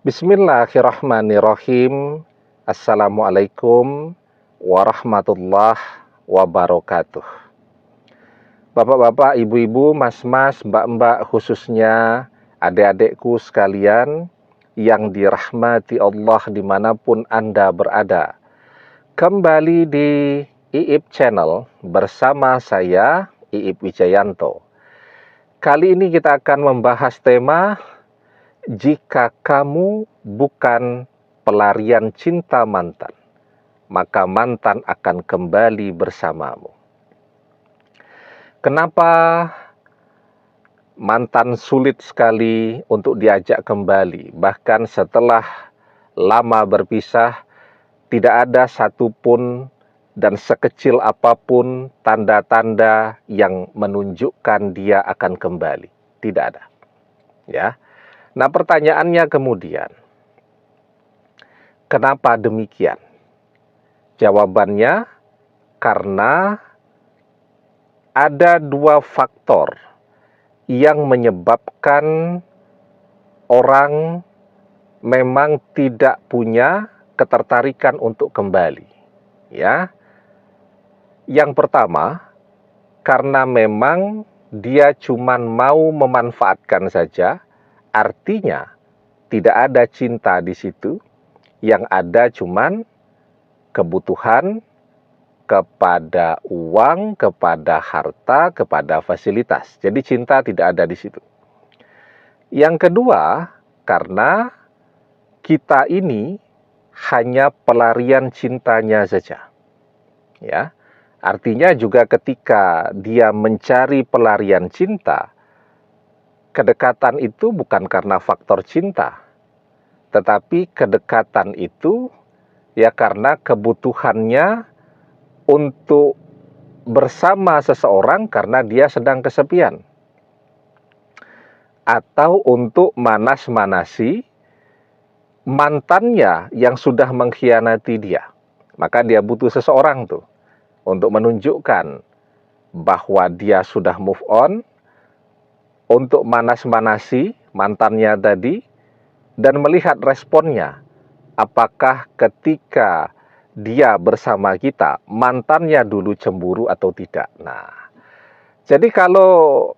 Bismillahirrahmanirrahim. Assalamualaikum warahmatullahi wabarakatuh. Bapak-bapak, ibu-ibu, mas-mas, mbak-mbak, khususnya adik-adikku sekalian yang dirahmati Allah dimanapun Anda berada. Kembali di IIP Channel bersama saya, IIP Wijayanto. Kali ini kita akan membahas tema jika kamu bukan pelarian cinta mantan, maka mantan akan kembali bersamamu. Kenapa mantan sulit sekali untuk diajak kembali? Bahkan setelah lama berpisah, tidak ada satupun dan sekecil apapun tanda-tanda yang menunjukkan dia akan kembali. Tidak ada. Ya. Nah, pertanyaannya kemudian, kenapa demikian? Jawabannya, karena ada dua faktor yang menyebabkan orang memang tidak punya ketertarikan untuk kembali. Ya. Yang pertama, karena memang dia cuman mau memanfaatkan saja. Artinya, tidak ada cinta di situ, yang ada cuman kebutuhan kepada uang, kepada harta, kepada fasilitas. Jadi cinta tidak ada di situ. Yang kedua, karena kita ini hanya pelarian cintanya saja. Ya. Artinya juga ketika dia mencari pelarian cinta, kedekatan itu bukan karena faktor cinta, tetapi kedekatan itu ya karena kebutuhannya untuk bersama seseorang karena dia sedang kesepian, atau untuk manas-manasi mantannya yang sudah mengkhianati dia. Maka dia butuh seseorang tuh untuk menunjukkan bahwa dia sudah move on, untuk manas-manasi mantannya tadi, dan melihat responnya. Apakah ketika dia bersama kita, mantannya dulu cemburu atau tidak. Nah, jadi kalau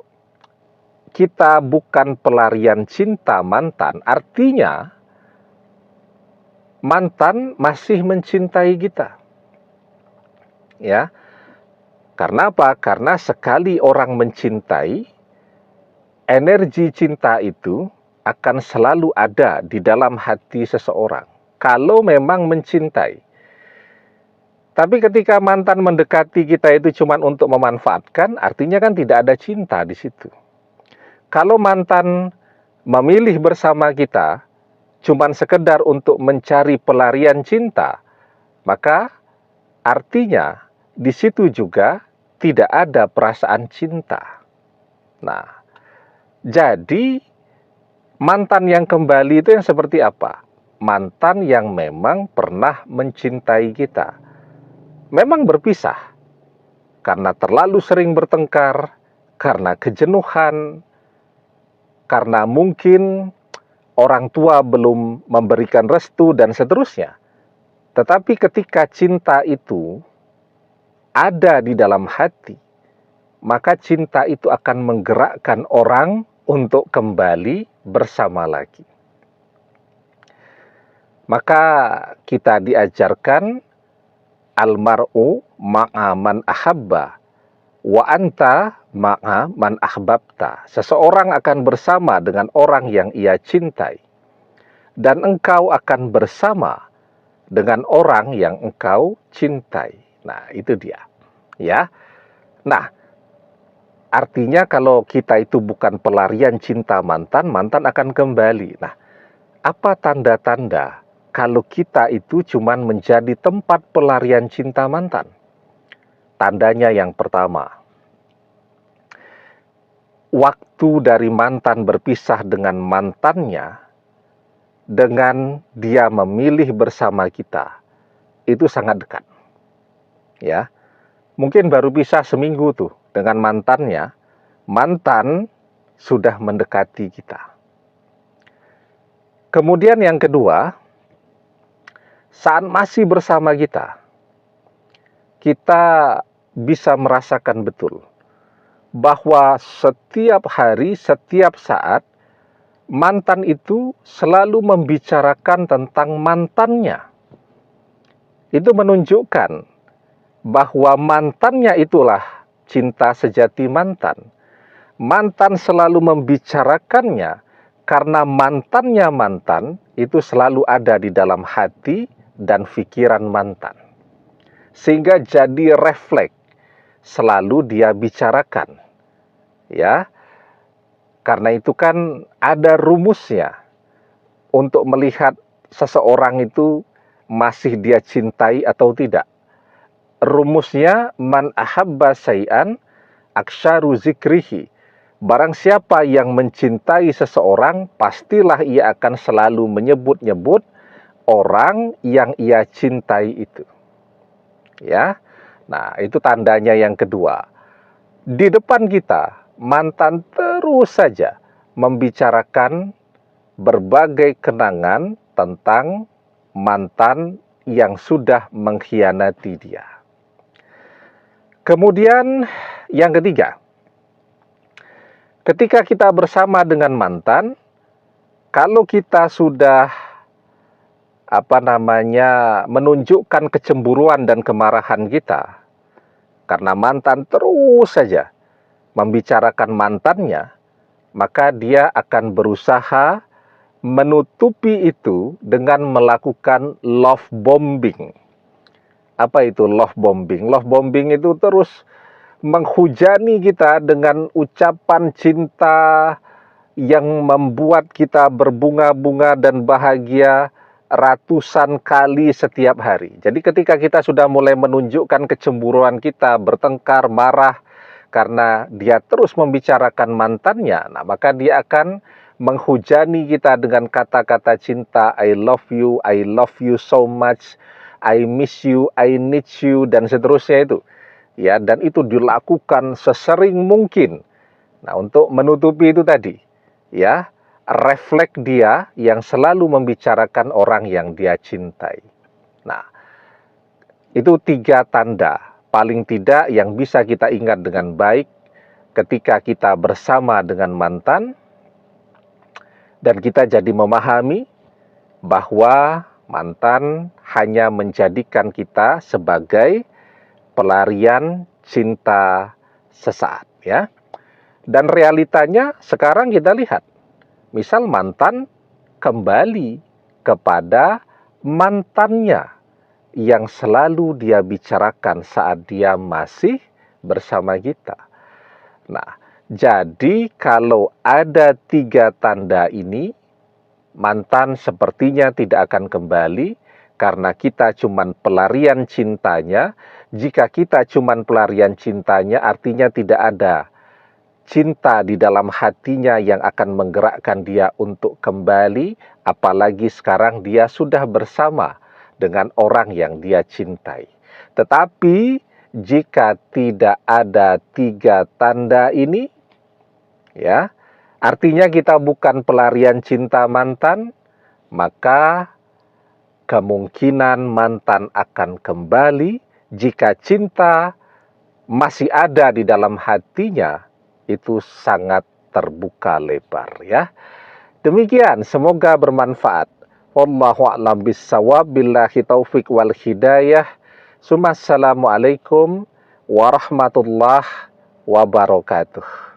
kita bukan pelarian cinta mantan, artinya mantan masih mencintai kita. Ya. Karena apa? Karena sekali orang mencintai, energi cinta itu akan selalu ada di dalam hati seseorang. Kalau memang mencintai. Tapi ketika mantan mendekati kita itu cuma untuk memanfaatkan, artinya kan tidak ada cinta di situ. Kalau mantan memilih bersama kita, cuma sekedar untuk mencari pelarian cinta, maka artinya di situ juga tidak ada perasaan cinta. Nah, jadi mantan yang kembali itu yang seperti apa? Mantan yang memang pernah mencintai kita. Memang berpisah karena terlalu sering bertengkar, karena kejenuhan, karena mungkin orang tua belum memberikan restu dan seterusnya. Tetapi ketika cinta itu ada di dalam hati, maka cinta itu akan menggerakkan orang untuk kembali bersama lagi. Maka kita diajarkan almar'u ma'a man ahabba wa anta ma'a man ahbabta. Seseorang akan bersama dengan orang yang ia cintai, dan engkau akan bersama dengan orang yang engkau cintai. Nah, itu dia. Ya. Nah, artinya kalau kita itu bukan pelarian cinta mantan, mantan akan kembali. Nah, apa tanda-tanda kalau kita itu cuman menjadi tempat pelarian cinta mantan? Tandanya yang pertama, waktu dari mantan berpisah dengan mantannya, dengan dia memilih bersama kita, itu sangat dekat. Ya, mungkin baru pisah seminggu tuh dengan mantannya, mantan sudah mendekati kita. Kemudian yang kedua, saat masih bersama kita, kita bisa merasakan betul bahwa setiap hari, setiap saat, mantan itu selalu membicarakan tentang mantannya. Itu menunjukkan bahwa mantannya itulah cinta sejati mantan. Mantan selalu membicarakannya karena mantannya mantan itu selalu ada di dalam hati dan pikiran mantan. Sehingga jadi refleks selalu dia bicarakan. Ya. Karena itu kan ada rumusnya untuk melihat seseorang itu masih dia cintai atau tidak. Rumusnya man ahabba syai'an aksyaru zikrihi. Barang siapa yang mencintai seseorang, pastilah ia akan selalu menyebut-nyebut orang yang ia cintai itu. Ya. Nah, itu tandanya yang kedua. Di depan kita, mantan terus saja membicarakan berbagai kenangan tentang mantan yang sudah mengkhianati dia. Kemudian yang ketiga, ketika kita bersama dengan mantan, kalau kita sudah menunjukkan kecemburuan dan kemarahan kita karena mantan terus saja membicarakan mantannya, maka dia akan berusaha menutupi itu dengan melakukan love bombing. Apa itu love bombing? Love bombing itu terus menghujani kita dengan ucapan cinta yang membuat kita berbunga-bunga dan bahagia ratusan kali setiap hari. Jadi ketika kita sudah mulai menunjukkan kecemburuan kita, bertengkar, marah, karena dia terus membicarakan mantannya, nah maka dia akan menghujani kita dengan kata-kata cinta, I love you so much, I miss you, I need you, dan seterusnya itu. Ya, dan itu dilakukan sesering mungkin. Nah, untuk menutupi itu tadi, ya, refleks dia yang selalu membicarakan orang yang dia cintai. Nah, itu 3 tanda paling tidak yang bisa kita ingat dengan baik ketika kita bersama dengan mantan, dan kita jadi memahami bahwa mantan hanya menjadikan kita sebagai pelarian cinta sesaat, ya. Dan realitanya sekarang kita lihat, misal mantan kembali kepada mantannya yang selalu dia bicarakan saat dia masih bersama kita. Nah, jadi kalau ada 3 tanda ini, mantan sepertinya tidak akan kembali karena kita cuman pelarian cintanya. Jika kita cuman pelarian cintanya, artinya tidak ada cinta di dalam hatinya yang akan menggerakkan dia untuk kembali, apalagi sekarang dia sudah bersama dengan orang yang dia cintai. Tetapi jika tidak ada 3 tanda ini, ya, artinya kita bukan pelarian cinta mantan, maka kemungkinan mantan akan kembali jika cinta masih ada di dalam hatinya, itu sangat terbuka lebar, ya. Demikian, semoga bermanfaat. Wallahu a'lam bissawab, billahi taufik wal hidayah. Assalamualaikum warahmatullahi wabarakatuh.